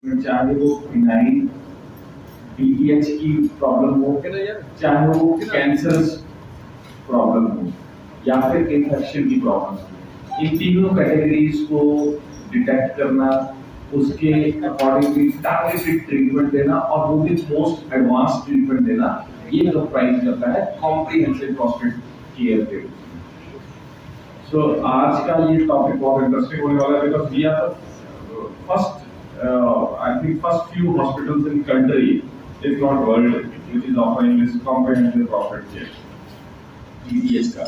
चाहे वो phenyl PTH की प्रॉब्लम हो, चाहे वो कैंसर प्रॉब्लम हो या फिर इन्फेक्शन की प्रॉब्लम हो, इन तीनों कैटेगरीज को डिटेक्ट करना, उसके अकॉर्डिंगली टारगेटेड ट्रीटमेंट देना और वो भी मोस्ट एडवांस ट्रीटमेंट देना, ये कंप्राइज करता है कॉम्प्रिहेंसिव प्रोस्टेट केयर के। सो आज का ये टॉपिक बहुत इंटरेस्टिंग होने वाला है because we are first I think first few hospitals in country, if not world, which is offering this comprehensive prostate care. BPH का,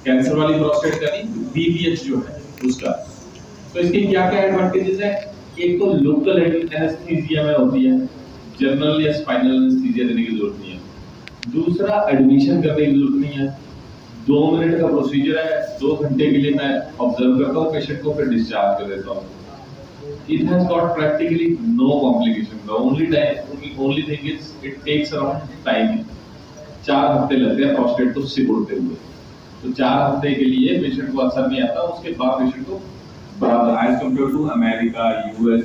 कैंसर वाली प्रोस्टेट का नहीं, BPH जो है उसका। तो इसके क्या क्या एडवांटेजेस है? एक तो लोकल एनेस्थीसिया में होती है, जनरल या स्पाइनल एनेस्थीसिया देने की जरूरत नहीं है। दूसरा, एडमिशन करने की जरूरत नहीं है, 2 मिनट का प्रोसीजर है, 2 घंटे के लिए मैं ऑब्जर्व करता हूँ पेशेंट को, फिर डिस्चार्ज कर देता हूँ। It has got practically no complication. The only thing is it takes around time. 4 हफ्ते लगते हैं प्रोस्टेट को सिकुड़ते हुए। तो 4 हफ्ते के लिए पेशेंट को असर नहीं आता, उसके बाद पेशेंट को बराबर as compared to America, US,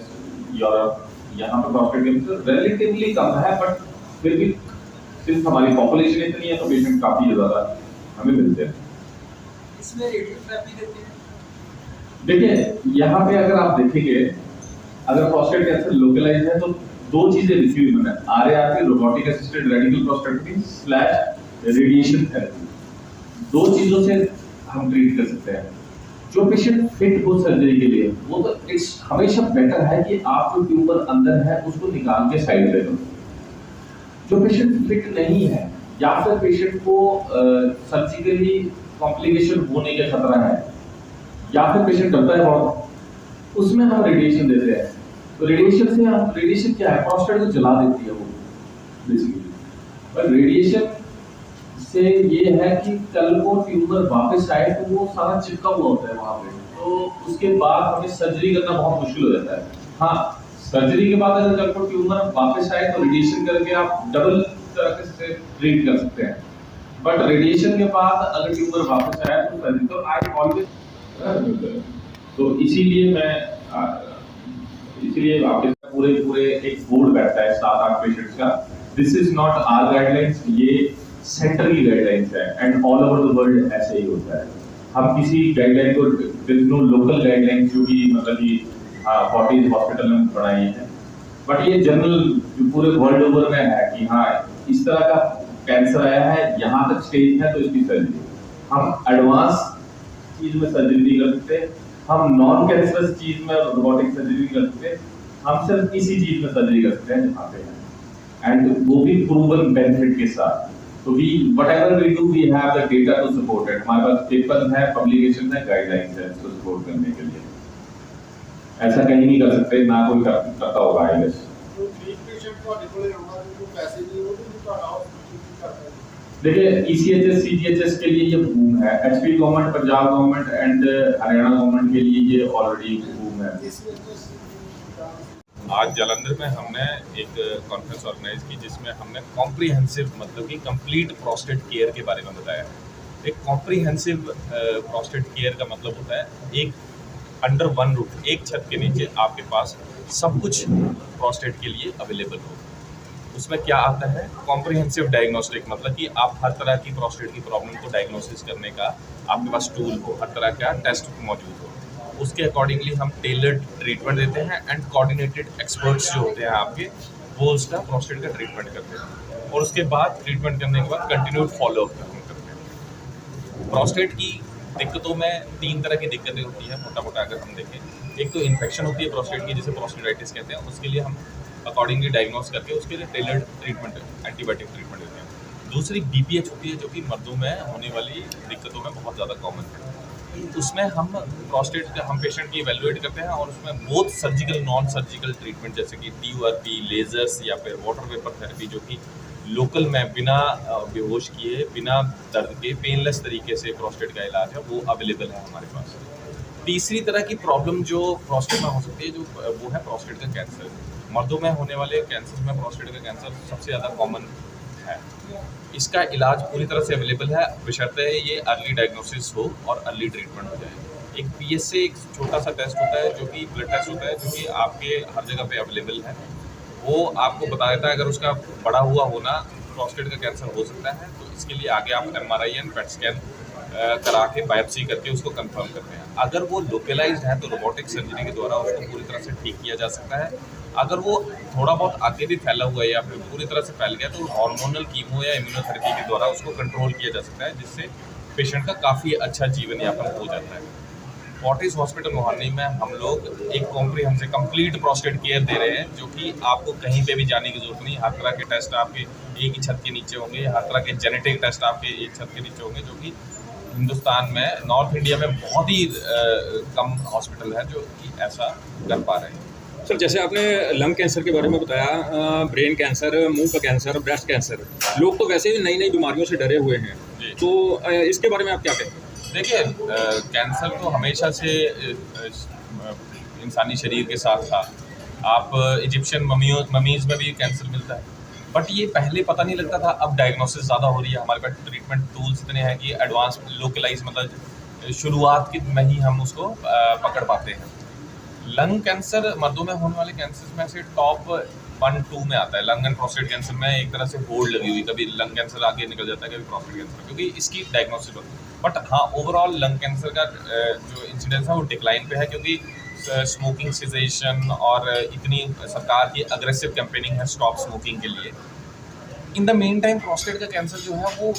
Europe, यहाँ पे प्रोस्टेट कैंसर रिलेटिवली कम है, बट फिर भी सिर्फ हमारी पॉपुलेशन इतनी है तो पेशेंट काफी ज्यादा हमें मिलते हैं। इसमें रेडियोथेरेपी देते हैं। देखिए यहाँ पे अगर आप देखेंगे, अगर प्रोस्टेट कैंसर लोकलाइज है तो 2 चीजें लिखी हुई है, RARP robotic assisted radical prostatectomy / radiation therapy. 2 चीजों से हम ट्रीट कर सकते हैं। जो पेशेंट फिट हो सर्जरी के लिए, वो तो इट्स हमेशा बेटर है कि आप जो ट्यूमर अंदर है उसको निकाल के साइड ले लो। जो पेशेंट फिट नहीं है या फिर पेशेंट को सर्जिकली कॉम्प्लिकेशन होने का खतरा है या फिर पेशेंट डरता है बहुत, उसमें हम रेडिएशन देते हैं। तो रेडिएशन क्या है? प्रोस्टेट को जला देती है वो बेसिकली। पर रेडिएशन से ये है कि कल को ट्यूमर वापस आए तो वो सारा चिपका हुआ होता है वहां पे, तो उसके बाद हमें सर्जरी करना बहुत मुश्किल हो जाता है। हाँ, सर्जरी के बाद अगर कल को ट्यूमर वापस आए तो रेडिएशन करके आप डबल तरह से ट्रीट कर सकते हैं। बट रेडिएशन के बाद अगर ट्यूमर वापस आया तो सर्जरी, तो आई ऑलवेज, तो इसीलिए आपके पूरे एक बोर्ड बैठता है 7-8 पेशेंट्स का। This is not our guidelines, ये सेंटर की गाइडलाइंस है and all over the world ऐसे ही होता है। हम किसी गाइडलाइन को, there is no local guidelines जो कि मतलब कि 40 हॉस्पिटल में बनाई है, बट ये जनरल जो पूरे वर्ल्ड ओवर में है कि हाँ इस तरह का कैंसर आया है, यहाँ तक स्टेज है तो इसकी सर्जरी। हम एडवांस चीज में सर्जरी नहीं कर सकते, हम नॉन कैंसरस चीज में रोबोटिक सर्जरी नहीं कर सकते, हम सिर्फ इसी चीज में सर्जरी कर सकते हैं जहाँ पे है, एंड वो भी प्रूवन बेनिफिट के साथ। तो we whatever we do, we have the data to support it. हमारे पास पेपर्स है, पब्लिकेशन है, गाइडलाइंस है इसको सपोर्ट करने के लिए। ऐसा कहीं नहीं कर सकते, ना कोई करता होगा आई गेस। तो ड्रीम पेशेंट को डिप्लॉय होगा तो पैसे नहीं होते तो अलाउ करता है। देखिए ECHS CGHS के लिए ये बूम है, HP government, Punjab government and Haryana government के लिए ये ऑलरेडी बूम है। आज जालंधर में हमने एक कॉन्फ्रेंस ऑर्गेनाइज की जिसमें हमने कॉम्प्रिहेंसिव मतलब कि कंप्लीट प्रोस्टेट केयर के बारे में बताया। एक कॉम्प्रिहेंसिव प्रोस्टेट केयर का मतलब होता है एक अंडर वन रूफ, एक छत के नीचे आपके पास सब कुछ प्रोस्टेट के लिए अवेलेबल हो। उसमें क्या आता है? कॉम्प्रिहेंसिव डायग्नोस्टिक, मतलब कि आप हर तरह की प्रोस्टेट की प्रॉब्लम को डायग्नोसिस करने का आपके पास टूल हो, हर तरह का टेस्ट मौजूद हो। उसके अकॉर्डिंगली हम टेलर्ड ट्रीटमेंट देते हैं एंड कोऑर्डिनेटेड एक्सपर्ट्स जो होते हैं आपके, वो उसका प्रोस्टेट का ट्रीटमेंट करते हैं और उसके बाद ट्रीटमेंट करने के बाद कंटिन्यूड फॉलोअप करते हैं। प्रोस्टेट की दिक्कतों में 3 तरह की दिक्कतें होती हैं मोटा मोटा अगर हम देखें। एक तो इन्फेक्शन होती है प्रोस्टेट की, जिसे प्रोस्टेटाइटिस कहते हैं, उसके लिए हम अकॉर्डिंगली डायग्नोस करके उसके लिए टेलर्ड ट्रीटमेंट, एंटीबायोटिक ट्रीटमेंट देते हैं। दूसरी BPH होती है जो कि मर्दों में होने वाली दिक्कतों में बहुत ज़्यादा कॉमन है। उसमें हम प्रोस्टेट का हम पेशेंट की इवेलुएट करते हैं और उसमें both surgical non surgical treatment जैसे कि TURP, लेजर्स या फिर वाटर वेपर थेरेपी, जो कि लोकल में बिना बेहोश किए, बिना दर्द के, पेनलेस तरीके से प्रोस्टेट का इलाज है, वो अवेलेबल है हमारे पास। तीसरी तरह की प्रॉब्लम जो प्रोस्टेट में हो सकती है, जो वो है प्रोस्टेट का कैंसर। मर्दों में होने वाले कैंसर में प्रोस्टेट का कैंसर सबसे ज़्यादा कॉमन है। इसका इलाज पूरी तरह से अवेलेबल है, बशर्ते ये अर्ली डायग्नोसिस हो और अर्ली ट्रीटमेंट हो जाए। एक PSA एक छोटा सा टेस्ट होता है जो कि ब्लड टेस्ट होता है जो कि आपके हर जगह पे अवेलेबल है। वो आपको बता देता है अगर उसका बड़ा हुआ होना प्रोस्टेट का कैंसर हो सकता है, तो इसके लिए आगे आप MRI एंड पेट स्कैन करा के बायोप्सी करके उसको कंफर्म करते हैं। अगर वो लोकलाइज्ड है तो रोबोटिक सर्जरी के द्वारा उसको पूरी तरह से ठीक किया जा सकता है। अगर वो थोड़ा बहुत आगे भी फैला हुआ है या फिर पूरी तरह से फैल गया तो हार्मोनल कीमो या इम्यूनोथेरेपी के द्वारा उसको कंट्रोल किया जा सकता है, जिससे पेशेंट का काफ़ी अच्छा जीवन यापन हो जाता है। फोर्टिस हॉस्पिटल मोहाली में हम लोग एक कॉम्प्रिहेंसिव कंप्लीट प्रोस्टेट केयर दे रहे हैं, जो कि आपको कहीं पे भी जाने की जरूरत नहीं। हर तरह के टेस्ट आपके एक ही छत के नीचे होंगे, हर तरह के जेनेटिक टेस्ट आपके एक छत के नीचे होंगे, जो कि हिंदुस्तान में नॉर्थ इंडिया में बहुत ही कम हॉस्पिटल है जो कि ऐसा कर पा रहे हैं। सर, जैसे आपने लंग कैंसर के बारे में बताया, ब्रेन कैंसर, मुंह का कैंसर, ब्रेस्ट कैंसर, लोग तो वैसे भी नई नई बीमारियों से डरे हुए हैं, जी। तो इसके बारे में आप क्या कहेंगे? देखिए, कैंसर तो हमेशा से इंसानी शरीर के साथ था। आप इजिप्शियन ममीज़ में भी कैंसर मिलता है, बट ये पहले पता नहीं लगता था। अब डायग्नोसिस ज़्यादा हो रही है, हमारे पास ट्रीटमेंट टूल्स इतने हैं कि एडवांस लोकलाइज मतलब शुरुआत की में ही हम उसको पकड़ पाते हैं। लंग कैंसर मर्दों में होने वाले कैंसर में से टॉप 1-2 में आता है। लंग एंड प्रोस्टेट कैंसर में एक तरह से होल्ड लगी हुई, कभी लंग कैंसर आगे निकल जाता है, कभी प्रोस्टेट कैंसर, क्योंकि इसकी डायग्नोसिस होती है। बट हाँ, ओवरऑल लंग कैंसर का जो इंसिडेंस है वो डिक्लाइन पे है, क्योंकि स्मोकिंग सीजेशन और इतनी सरकार की अग्रेसिव कैंपेनिंग है स्टॉप स्मोकिंग के लिए। In the main time prostate का कैंसर जो है वो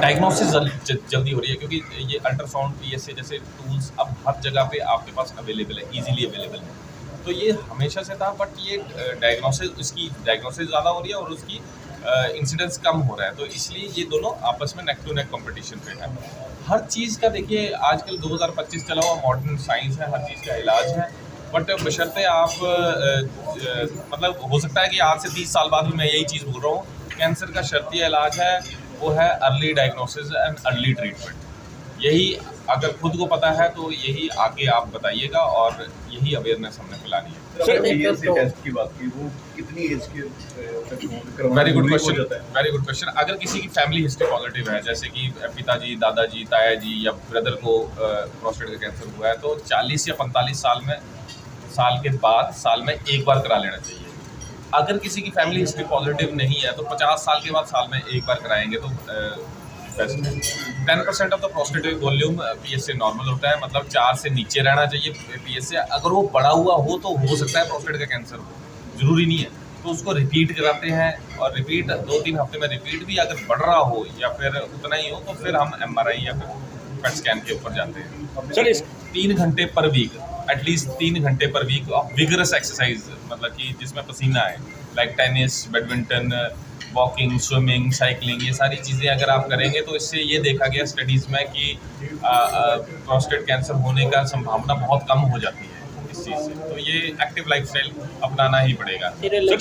डायग्नोसिस जल्दी हो रही है, क्योंकि ये अल्ट्रासाउंड PSA जैसे टूल्स अब हर जगह पे आपके पास अवेलेबल है, इजीली अवेलेबल है। तो ये हमेशा से था, बट ये इसकी डायग्नोसिस ज़्यादा हो रही है और उसकी इंसिडेंस कम हो रहा है, तो इसलिए ये दोनों आपस में नेक टू नेक कंपटीशन पे है। हर चीज़ का देखिए, आजकल 2025 चला हुआ मॉडर्न साइंस है, हर चीज़ का इलाज है, बट बशर्ते आप मतलब हो सकता है कि आज से 30 साल बाद भी मैं यही चीज़ बोल रहा हूँ, कैंसर का शर्तीय इलाज है वो है early diagnosis and early treatment. यही अगर खुद को पता है तो यही आगे आप बताइएगा, और यही अवेयरनेस हमने फैलानी है। सर, PSA टेस्ट की बात की, वो कितनी एज के तक वेरी गुड हो क्वेश्चन, जाता है? Very good question. अगर किसी की फैमिली हिस्ट्री पॉजिटिव है, जैसे कि पिताजी, दादाजी, ताया जी या ब्रदर को प्रोस्टेट का कैंसर हुआ है, तो 40 या 45 साल के बाद साल में एक बार करा लेना चाहिए। अगर किसी की फैमिली हिस्ट्री पॉजिटिव नहीं है तो 50 साल के बाद साल में एक बार कराएंगे तो बेस्ट है। 10% of the prostatic volume PSA normal होता है, मतलब 4 से नीचे रहना चाहिए PSA। अगर वो बढ़ा हुआ हो तो हो सकता है प्रोस्टेट का कैंसर हो, जरूरी नहीं है। तो उसको रिपीट कराते हैं, और रिपीट 2-3 हफ्ते में रिपीट भी अगर बढ़ रहा हो या फिर उतना ही हो तो फिर हम MRI या फिर पेट स्कैन के ऊपर जाते हैं। सर, इस 3 घंटे पर वीक, एटलीस्ट 3 घंटे पर वीक ऑफ विगरस एक्सरसाइज, मतलब कि जिसमें पसीना है, like tennis, badminton, walking, swimming, cycling, ये सारी चीज़ें अगर आप करेंगे तो इससे ये देखा गया स्टडीज़ में कि प्रोस्टेट कैंसर होने का संभावना बहुत कम हो जाती है इस चीज़ से। तो ये एक्टिव लाइफस्टाइल अपनाना ही पड़ेगा। सर,